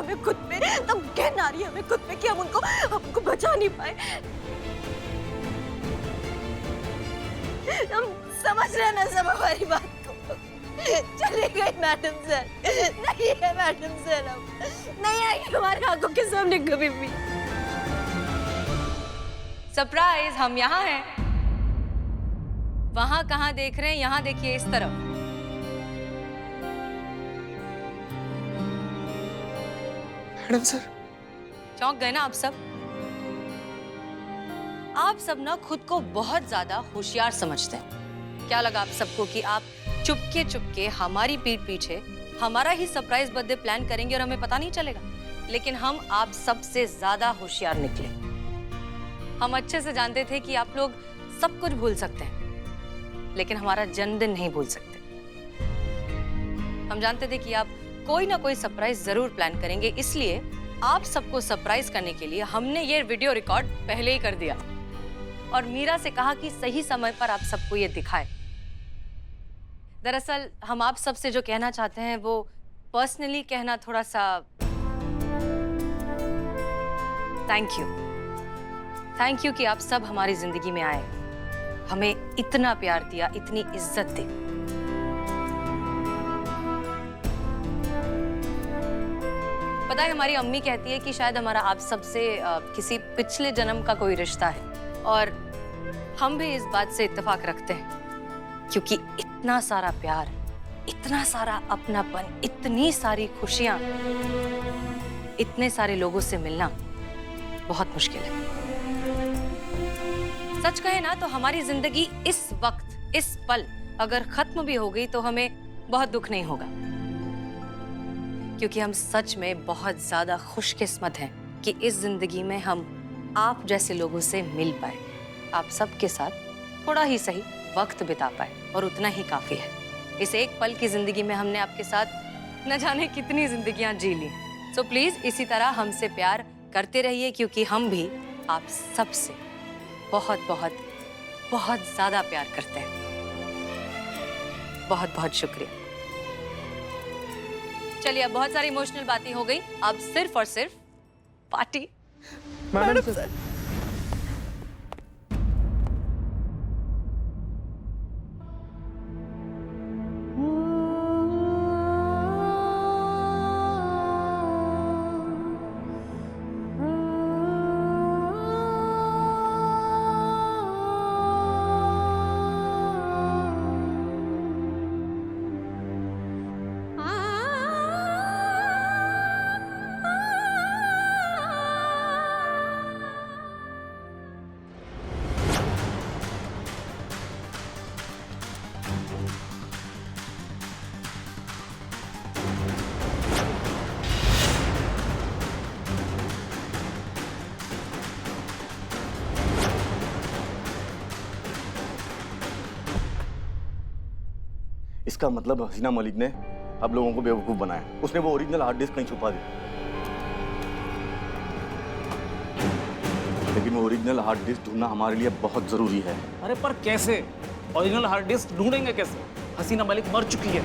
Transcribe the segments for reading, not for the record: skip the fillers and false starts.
हमें खुद पे, तब घिन आ रही है हमें खुद पे कि हम उनको बचा नहीं पाए। हम समझ रहे हैं ना सब हमारी बात को। चले गए मैडम सर, नहीं है मैडम सर, अब नहीं आएगी हमारे आंखों के सामने कभी भी। सरप्राइज, हम यहाँ हैं। वहां कहाँ देख रहे हैं, यहाँ देखिए इस तरफ। मैडम सर, चौंक गए ना आप सब? आप सब ना खुद को बहुत ज्यादा होशियार समझते हैं। क्या लगा आप सबको कि आप चुपके चुपके हमारी पीठ पीछे हमारा ही सरप्राइज बर्थडे प्लान करेंगे और हमें पता नहीं चलेगा? लेकिन हम आप सबसे ज्यादा होशियार निकले। हम अच्छे से जानते थे कि आप लोग सब कुछ भूल सकते हैं, लेकिन हमारा जन्मदिन नहीं भूल सकते। हम जानते थे कि आप कोई ना कोई सरप्राइज जरूर प्लान करेंगे, इसलिए आप सबको सरप्राइज करने के लिए हमने ये वीडियो रिकॉर्ड पहले ही कर दिया और मीरा से कहा कि सही समय पर आप सबको ये दिखाए। दरअसल हम आप सबसे जो कहना चाहते हैं वो पर्सनली कहना थोड़ा सा थैंक यू कि आप सब हमारी जिंदगी में आए, हमें इतना प्यार दिया, इतनी इज्जत दी। पता है, हमारी अम्मी कहती है कि शायद हमारा आप सबसे किसी पिछले जन्म का कोई रिश्ता है, और हम भी इस बात से इत्तेफाक रखते हैं, क्योंकि इतना सारा प्यार, इतना सारा अपनापन, इतनी सारी खुशियां, इतने सारे लोगों से मिलना बहुत मुश्किल है। सच कहे ना तो हमारी जिंदगी इस वक्त, इस पल अगर खत्म भी हो गई तो हमें बहुत दुख नहीं होगा, क्योंकि हम सच में बहुत ज्यादा खुशकिस्मत हैं कि इस जिंदगी में हम आप जैसे लोगों से मिल पाए, आप सबके साथ थोड़ा ही सही वक्त बिता पाए, और उतना ही काफी है। इस एक पल की जिंदगी में हमने आपके साथ न जाने कितनी जिंदगियां जी ली। सो प्लीज इसी तरह हमसे प्यार करते रहिए, क्योंकि हम भी आप सबसे बहुत बहुत बहुत ज्यादा प्यार करते हैं। बहुत बहुत शुक्रिया। चलिए, अब बहुत सारी इमोशनल बातें हो गई, अब सिर्फ और सिर्फ पार्टी। मैडम सर, इसका मतलब हसीना मलिक ने अब लोगों को बेवकूफ बनाया। उसने वो ओरिजिनल हार्ड डिस्क कहीं छुपा दी, लेकिन वो ओरिजिनल हार्ड डिस्क ढूंढना हमारे लिए बहुत जरूरी है। अरे पर कैसे? ओरिजिनल हार्ड डिस्क ढूंढेंगे कैसे? हसीना मलिक मर चुकी है।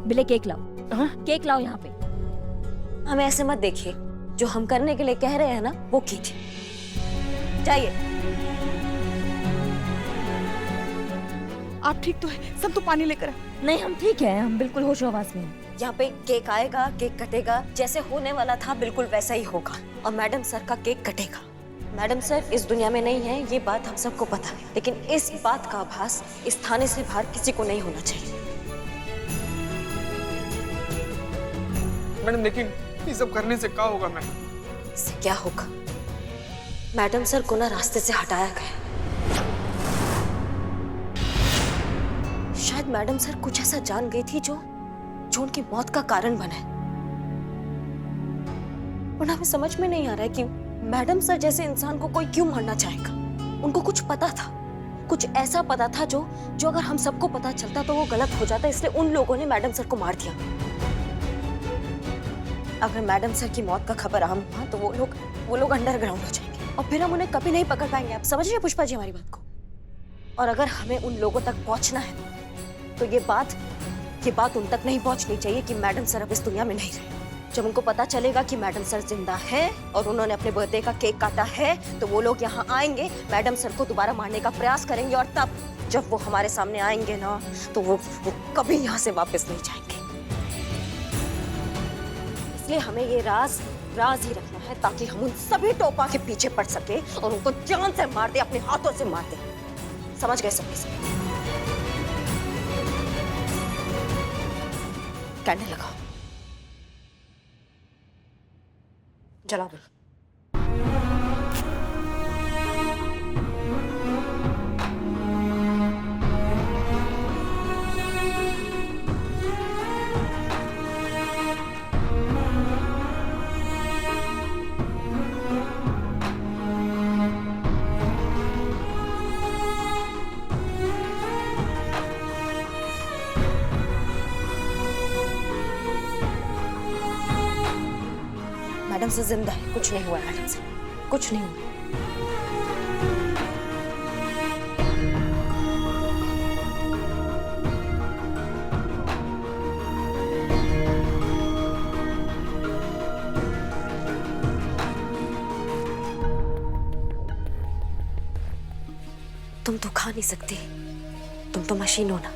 बिले केक लाओ। हाँ? केक लाओ यहाँ पे। हमें ऐसे मत देखिए, जो हम करने के लिए कह रहे हैं ना वो कीजिए। जाइए। आप ठीक तो है? सब तो पानी लेकर आए। नहीं, हम ठीक हैं, हम बिल्कुल होशो हवास में हैं। यहाँ पे केक आएगा, केक कटेगा, जैसे होने वाला था बिल्कुल वैसा ही होगा, और मैडम सर का केक कटेगा। मैडम सर इस दुनिया में नहीं है, ये बात हम सबको पता है, लेकिन इस बात का आभास इस थाने से बाहर किसी को नहीं होना चाहिए। मैडम लेकिन ये सब करने से क्या होगा मैडम? इससे क्या होगा? मैडम सर को ना रास्ते से हटाया गया। शायद मैडम सर कुछ ऐसा जान गई थी जो उनकी मौत का कारण बना है। और हमें समझ में नहीं आ रहा है कि मैडम सर जैसे इंसान को कोई क्यों मारना चाहेगा। उनको कुछ पता था, कुछ ऐसा पता था जो अगर हम सबको पता चलता तो वो गलत हो जाता, इसलिए उन लोगों ने मैडम सर को मार दिया। अगर मैडम सर की मौत का खबर आम हुआ तो वो लोग अंडरग्राउंड हो जाएंगे। और फिर हम उन्हें कभी नहीं पकड़ पाएंगे। आप समझ रहे हैं पुष्पा जी हमारी बात को? और अगर हमें उन लोगों तक पहुंचना है तो ये बात उन तक नहीं पहुंचनी चाहिए कि मैडम सर अब इस दुनिया में नहीं रहे। जब उनको पता चलेगा कि मैडम सर जिंदा है और उन्होंने अपने बर्थडे का केक काटा है, तो वो लोग यहाँ आएंगे, मैडम सर को दोबारा मारने का प्रयास करेंगे, और तब जब वो हमारे सामने आएंगे ना, तो वो कभी यहाँ से वापस नहीं जाएंगे। इसलिए हमें ये राज ही रखना है, ताकि हम उन सभी टोपा के पीछे पड़ सके और उनको जान से मार दे, अपने हाथों से मार दे। समझ गए सब? कैंडल लगाओ, जला दो। मैडम से जिंदा है, कुछ नहीं हुआ मैडम से, कुछ नहीं हुआ। तुम तो खा नहीं सकती, तुम तो मशीन हो ना।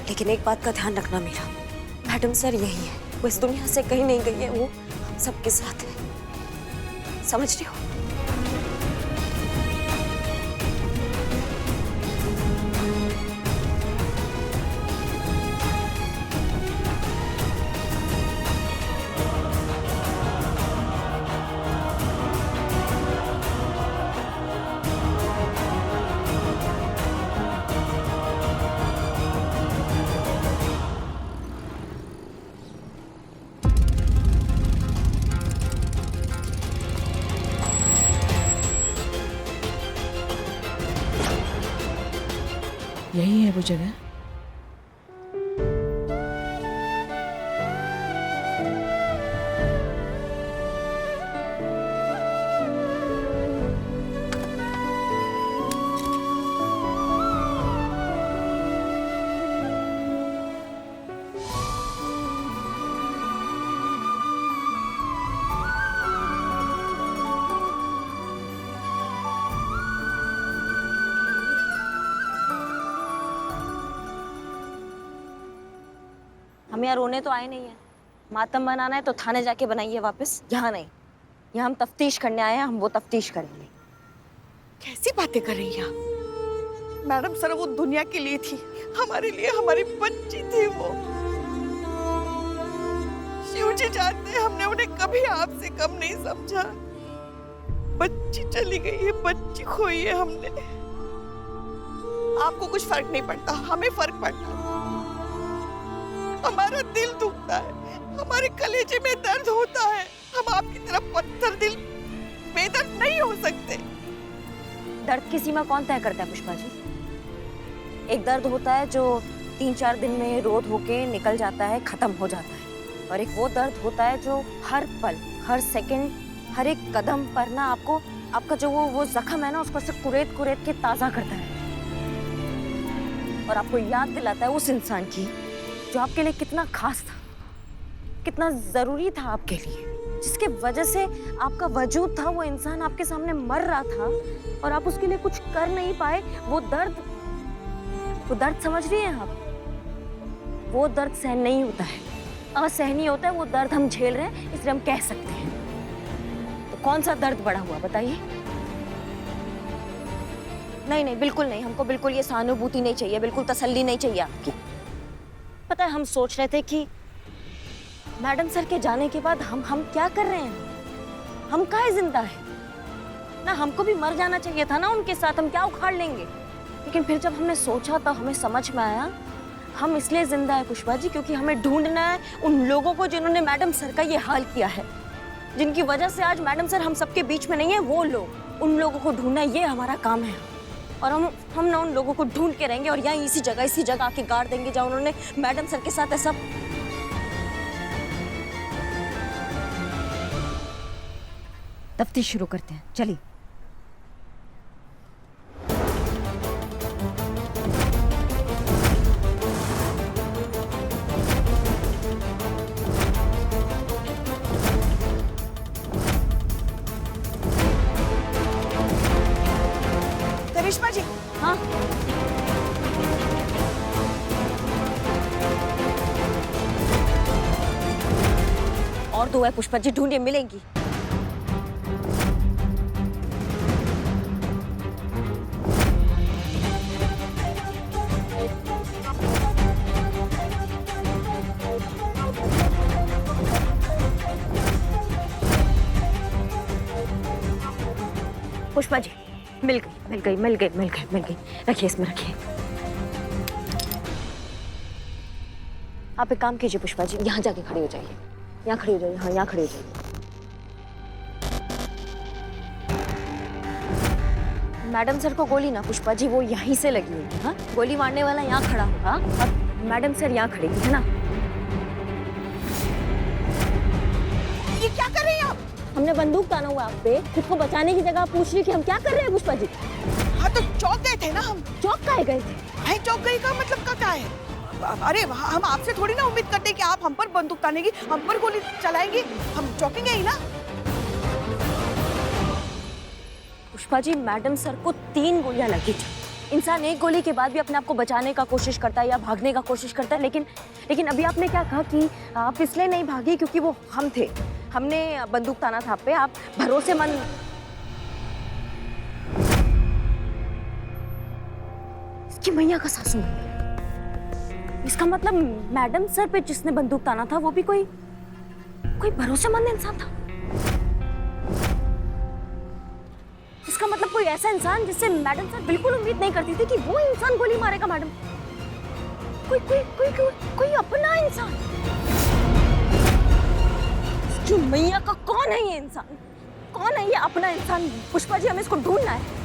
लेकिन एक बात का ध्यान रखना मेरा, मैडम सर यही है, वो इस दुनिया से कहीं नहीं गई है, वो हम सबके साथ है। समझ रही हो? यही है वो जगह। हम यहाँ रोने तो आए नहीं है, मातम बनाना है तो थाने जाके बनाइए वापस, यहाँ नहीं। यहाँ हम तफ्तीश करने आए हैं, हम वो तफ्तीश करेंगे। कैसी बातें कर रही हैं आप? मैडम सर वो दुनिया के लिए थी, हमारे लिए हमारी बच्ची थी वो। शिव जी जानते हैं हमने उन्हें कभी आपसे कम नहीं समझा। बच्ची चली गई है, बच्ची खोई है हमने। आपको कुछ फर्क नहीं पड़ता, हमें फर्क पड़ता है। हमारा दिल दुखता है, हमारे कलेजे में दर्द होता है। हम आपकी तरफ पत्थर दिल बेदर्द नहीं हो सकते। दर्द की सीमा कौन तय करता है पुष्पा जी? एक दर्द होता है जो 3-4 दिन में रोध होके निकल जाता है, खत्म हो जाता है, और एक वो दर्द होता है जो हर पल, हर सेकंड, हर एक कदम पर ना आपका जो वो जख्म है ना, उसको से कुरेद के ताजा करता है, और आपको याद दिलाता है उस इंसान की जो आपके लिए कितना खास था, कितना जरूरी था आपके लिए, जिसके वजह से आपका वजूद था। वो इंसान आपके सामने मर रहा था और आप उसके लिए कुछ कर नहीं पाए। वो दर्द समझ रही हैं आप? वो दर्द सहन नहीं होता है, असहनीय होता है। वो दर्द हम झेल रहे हैं, इसलिए हम कह सकते हैं। तो कौन सा दर्द बड़ा हुआ बताइए? नहीं, बिल्कुल नहीं। हमको बिल्कुल ये सहानुभूति नहीं चाहिए, बिल्कुल तसल्ली नहीं चाहिए आपकी। पता है, हम सोच रहे थे कि मैडम सर के जाने के बाद हम क्या कर रहे हैं? हम काहे जिंदा है ना? हमको भी मर जाना चाहिए था ना उनके साथ। हम क्या उखाड़ लेंगे? लेकिन फिर जब हमने सोचा तो हमें समझ में आया, हम इसलिए जिंदा है पुष्पा जी, क्योंकि हमें ढूंढना है उन लोगों को जिन्होंने मैडम सर का ये हाल किया है, जिनकी वजह से आज मैडम सर हम सबके बीच में नहीं है। वो लोग, उन लोगों को ढूंढना, ये हमारा काम है। और हम ना उन लोगों को ढूंढ के रहेंगे और यहाँ इसी जगह आके गाड़ देंगे जहाँ उन्होंने मैडम सर के साथ ऐसा। तफ्तीश शुरू करते हैं, चलिए। करिश्मा जी, हाँ, और दो है पुष्पा जी, ढूंढिए, मिलेंगी। पुष्पा जी, मिल गई, मिल गई, मिल गई, मिल गई, मिल गई। रखिए, इसमें रखिए। आप एक काम कीजिए पुष्पा जी, यहाँ जाके खड़ी हो जाइए, यहाँ खड़ी हो जाइए, हाँ यहाँ खड़ी हो जाइए। मैडम सर को गोली ना पुष्पा जी, वो यहीं से लगी हुई है। हाँ, गोली मारने वाला यहाँ खड़ा होगा और मैडम सर यहाँ खड़े है ना। ये क्या कर रही हैं आप? हमने बंदूक ताना हुआ आप पे, खुद को बचाने की जगह आप पूछ रही कि हम क्या कर रहे हैं पुष्पा जी। हाँ तो चौक गए थे ना हम। चौक काहे गए थे? भाई चौक गई का मतलब का क्या है? अरे हम आपसे थोड़ी ना उम्मीद करते कि आप हम पर बंदूक तानेगी, हम पर गोली चलाएंगी। हम चौकेंगे ही ना। पुष्पा जी, मैडम सर को 3 गोलियां लगी थी। इंसान एक गोली के बाद भी अपने आप को बचाने का कोशिश करता है या भागने का कोशिश करता है, लेकिन अभी आपने क्या कहा कि आप इसलिए नहीं भागी क्योंकि वो हम थे, हमने बंदूक ताना था आप पे, आप भरोसेमंद। इसकी मैया का सासू है। इसका मतलब मैडम सर पे जिसने बंदूक ताना था वो भी कोई भरोसेमंद इंसान था। इसका मतलब कोई ऐसा इंसान जिससे मैडम सर बिल्कुल उम्मीद नहीं करती थी कि वो इंसान गोली मारेगा मैडम। कोई अपना इंसान। इसकी मैया का कौन है ये इंसान? कौन है ये अपना इंसान? पुष्पा जी, हमें इसको ढूंढना है।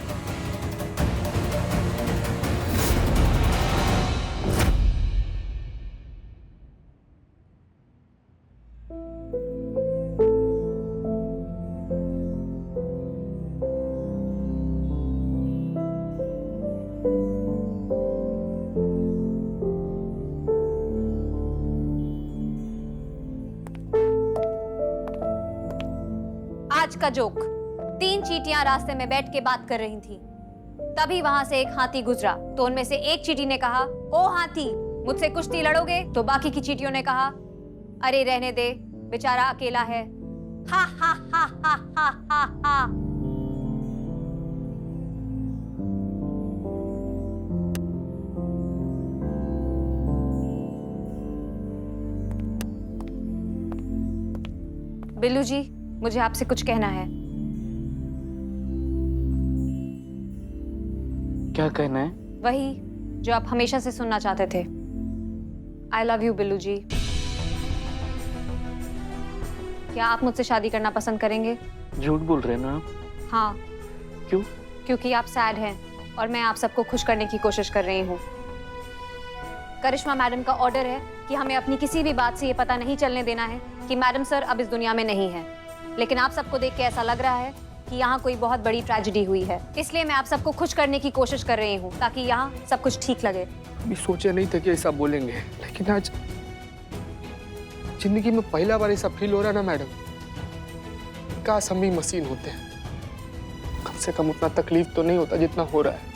आज का जोक। 3 चींटियां रास्ते में बैठ के बात कर रही थी। तभी वहां से एक हाथी गुजरा तो उनमें से एक चींटी ने कहा, ओ हाथी, मुझसे कुश्ती लड़ोगे? तो बाकी की चींटियों ने कहा, अरे रहने दे, बेचारा अकेला है। हा हा हा हा हा हा हा। बिल्लू जी, मुझे आपसे कुछ कहना है। क्या कहना है? वही जो आप हमेशा से सुनना चाहते थे। आई लव यू बिल्लू जी। क्या आप मुझसे शादी करना पसंद करेंगे? झूठ बोल रहे हैं ना आप? हाँ। क्यों? क्योंकि आप सैड हैं और मैं आप सबको खुश करने की कोशिश कर रही हूँ। करिश्मा मैडम का ऑर्डर है कि हमें अपनी किसी भी बात से ये पता नहीं चलने देना है कि मैडम सर अब इस दुनिया में नहीं है। लेकिन आप सबको देख के ऐसा लग रहा है कि यहाँ कोई बहुत बड़ी ट्रेजेडी हुई है, इसलिए मैं आप सबको खुश करने की कोशिश कर रही हूँ ताकि यहाँ सब कुछ ठीक लगे। अभी सोचा नहीं था कि ऐसा बोलेंगे, लेकिन आज जिंदगी में पहला बार ऐसा फील हो रहा ना मैडम, काश हम भी मशीन होते हैं। कम से कम उतना तकलीफ तो नहीं होता जितना हो रहा है।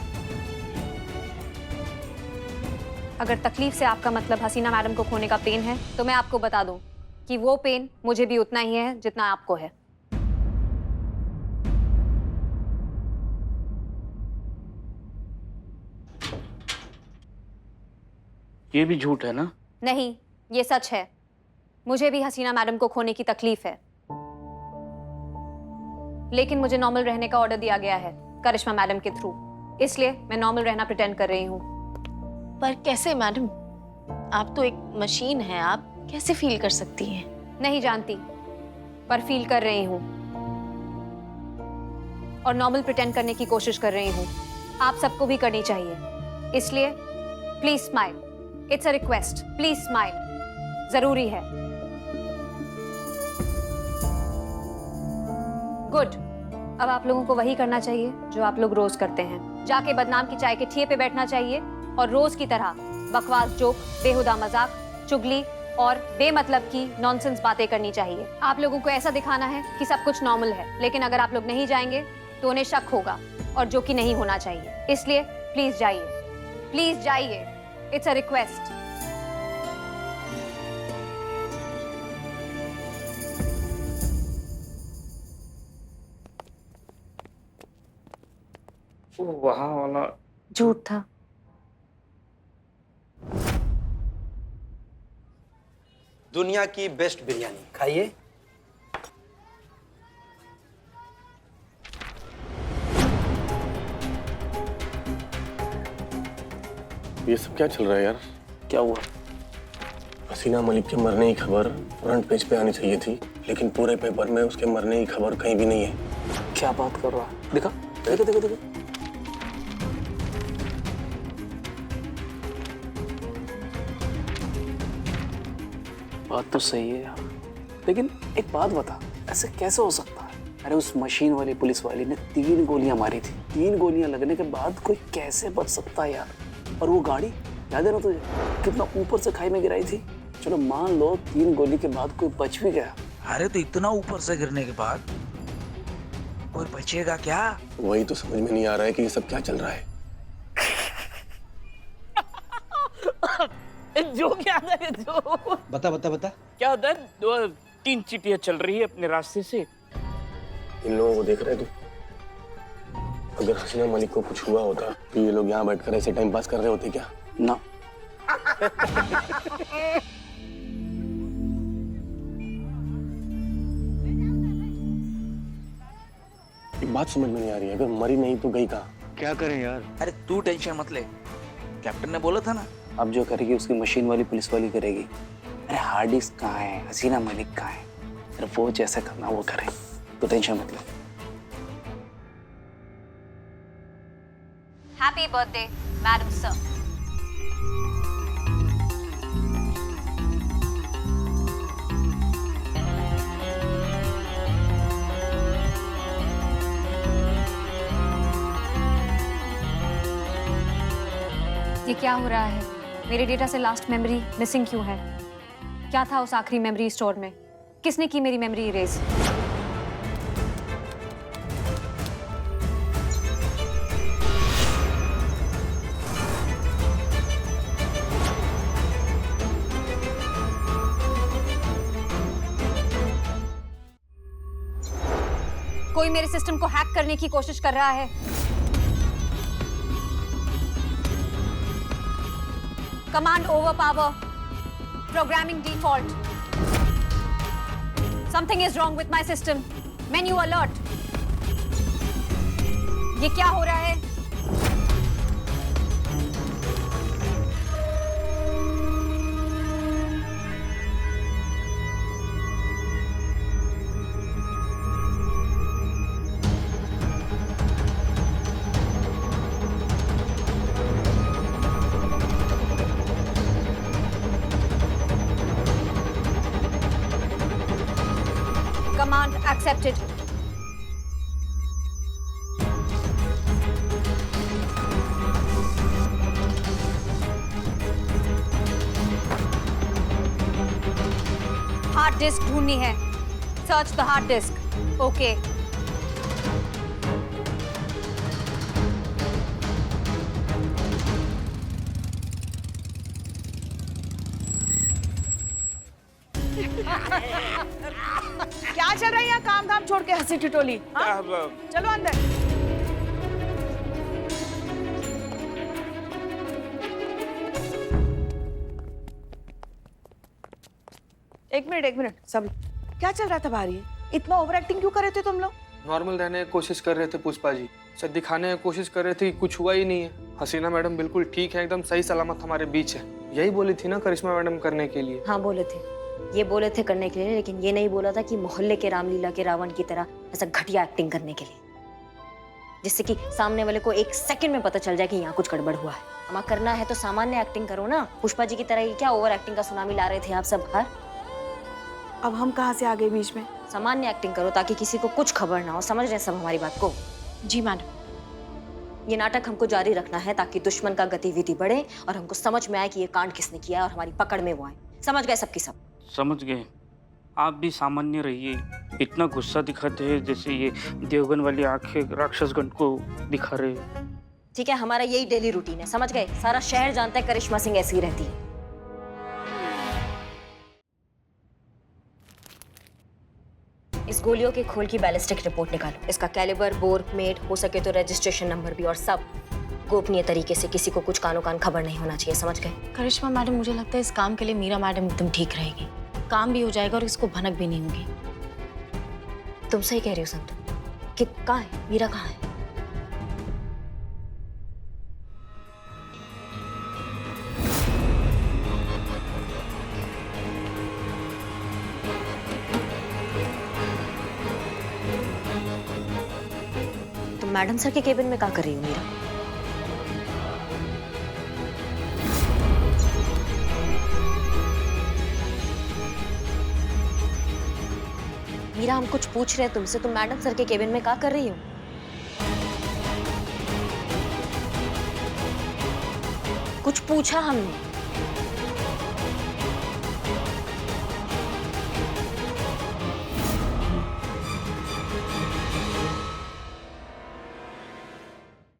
अगर तकलीफ से आपका मतलब हसीना मैडम को खोने का पेन है तो मैं आपको बता दूं कि वो पेन मुझे भी उतना ही है जितना आपको है। ये भी झूठ है ना? नहीं, ये सच है। मुझे भी हसीना मैडम को खोने की तकलीफ है, लेकिन मुझे नॉर्मल रहने का ऑर्डर दिया गया है करिश्मा मैडम के थ्रू, इसलिए मैं नॉर्मल रहना प्रिटेंड कर रही हूँ। पर कैसे मैडम? आप तो एक मशीन हैं, आप कैसे फील कर सकती हैं? नहीं जानती, पर फील कर रही हूँ और नॉर्मल प्रिटेंड करने की कोशिश कर रही हूँ। आप सबको भी करनी चाहिए, इसलिए please smile. It's a request, please smile, जरूरी है। गुड। अब आप लोगों को वही करना चाहिए जो आप लोग रोज करते हैं, जाके बदनाम की चाय के ठिए पे बैठना चाहिए और रोज की तरह बकवास जोक, बेहुदा मजाक, चुगली और बेमतलब की नॉनसेंस बातें करनी चाहिए। आप लोगों को ऐसा दिखाना है कि सब कुछ नॉर्मल है, लेकिन अगर आप लोग नहीं जाएंगे तो उन्हें शक होगा, और जो कि नहीं होना चाहिए। इसलिए प्लीज जाइए, प्लीज जाइए, इट्स अ रिक्वेस्ट। वहाँ वाला झूठ था। दुनिया की बेस्ट बिरयानी खाइए। ये सब क्या चल रहा है यार? क्या हुआ? हसीना मलिक के मरने की खबर फ्रंट पेज पे आनी चाहिए थी, लेकिन पूरे पेपर में उसके मरने की खबर कहीं भी नहीं है। क्या बात कर रहा है? देखा, देखो देखो देखो। बात तो सही है यार, लेकिन एक बात बता, ऐसे कैसे हो सकता है? अरे उस मशीन वाली पुलिस वाली ने 3 गोलियां मारी थी। 3 गोलियां लगने के बाद कोई कैसे बच सकता है यार? और वो गाड़ी याद है ना तुझे, कितना ऊपर से खाई में गिराई थी। चलो मान लो 3 गोली के बाद कोई बच भी गया। अरे तो इतना ऊपर से गिरने के बाद कोई बचेगा क्या? वही तो समझ में नहीं आ रहा है कि ये सब क्या चल रहा है। जो क्या है जो बता बता बता। क्या होता है? 2-3 चिटियां चल रही है अपने रास्ते से। इन लोगों को देख रहे तू? अगर हसीना मलिक को कुछ हुआ होता तो ये लोग यहाँ बैठकर ऐसे टाइम पास कर रहे होते क्या? ना एक बात समझ में नहीं आ रही है, अगर मरी नहीं तो गई कहाँ? क्या करें यार? अरे तू टेंशन मत ले, कैप्टन ने बोला था ना। अब जो करेगी उसकी मशीन वाली पुलिस वाली करेगी। अरे हार्ड डिस्क कहाँ है? हसीना मलिक कहाँ है? अरे वो जैसे करना वो करे, तो टेंशन मत ले। Happy birthday madam sir. ये क्या हो रहा है? मेरे डेटा से लास्ट मेमोरी मिसिंग क्यों है? क्या था उस आखिरी मेमोरी स्टोर में? किसने की मेरी मेमोरी इरेज? कोई मेरे सिस्टम को हैक करने की कोशिश कर रहा है। Command over power, programming default. Something is wrong with my system. Menu alert. ये क्या हो रहा है? Command accepted. हार्ड डिस्क ढूंढनी है। Search the hard disk. Okay. क्या चल रहा है यहाँ? काम धाम छोड़ के हंसी ठिठोली। हाँ? चलो अंदर। एक मिनट सब क्या चल रहा था भारी? इतना ओवर एक्टिंग क्यों कर रहे थे तुम लोग? नॉर्मल रहने की कोशिश कर रहे थे पुष्पा जी, सर दिखाने की कोशिश कर रहे थे कि कुछ हुआ ही नहीं है। हसीना मैडम बिल्कुल ठीक है, एकदम सही सलामत हमारे बीच है। यही बोली थी ना करिश्मा मैडम करने के लिए। हाँ बोले थे, ये बोले थे करने के लिए, लेकिन ये नहीं बोला था कि मोहल्ले के रामलीला के रावण की तरह ऐसा घटिया एक्टिंग करने के लिए, जिससे कि सामने वाले को 1 सेकंड में पता चल जाए कि यहाँ कुछ गड़बड़ हुआ है। हमारा करना है तो सामान्य एक्टिंग करो ना। पुष्पा जी की तरह ये क्या ओवर एक्टिंग का सुनामी ला रहे थे आप सब बाहर? अब हम कहाँ से आ गए बीच में? सामान्य एक्टिंग करो ताकि किसी को कुछ खबर ना हो। समझ रहे हैं सब हमारी बात को? जी मैडम। ये नाटक हमको जारी रखना है ताकि दुश्मन का गतिविधि बढ़े और हमको समझ में आए कि ये कांड किसने किया है और हमारी पकड़ में वो आए। समझ गए सबकी सब? समझ गए। आप भी सामान्य रहिए। इतना गुस्सा दिखाते हैं जैसे ये देवगन वाली आंखें राक्षसगण को दिखा रहे हैं। ठीक है, हमारा यही डेली रूटीन है। समझ गए? सारा शहर जानता है करिश्मा सिंह ऐसी ही रहती है। इस गोलियों के खोल की बैलिस्टिक रिपोर्ट निकालो। इसका कैलिबर, बोर, मेड, हो सके तो रजिस्ट्रेशन नंबर भी, और सब गोपनीय तरीके से। किसी को कुछ कानो कान खबर नहीं होना चाहिए। समझ गए? करिश्मा मैडम, मुझे लगता है इस काम के लिए मीरा मैडम एकदम ठीक रहेगी। काम भी हो जाएगा और इसको भनक भी नहीं होगी। तुम सही कह रही हो संतु। कि कहाँ है मीरा? कहाँ है? तुम मैडम सर के केबिन में क्या कर रही हो मीरा? मीरा, हम कुछ पूछ रहे हैं तुमसे। तुम मैडम सर के केबिन में क्या कर रही हो? कुछ पूछा हमने।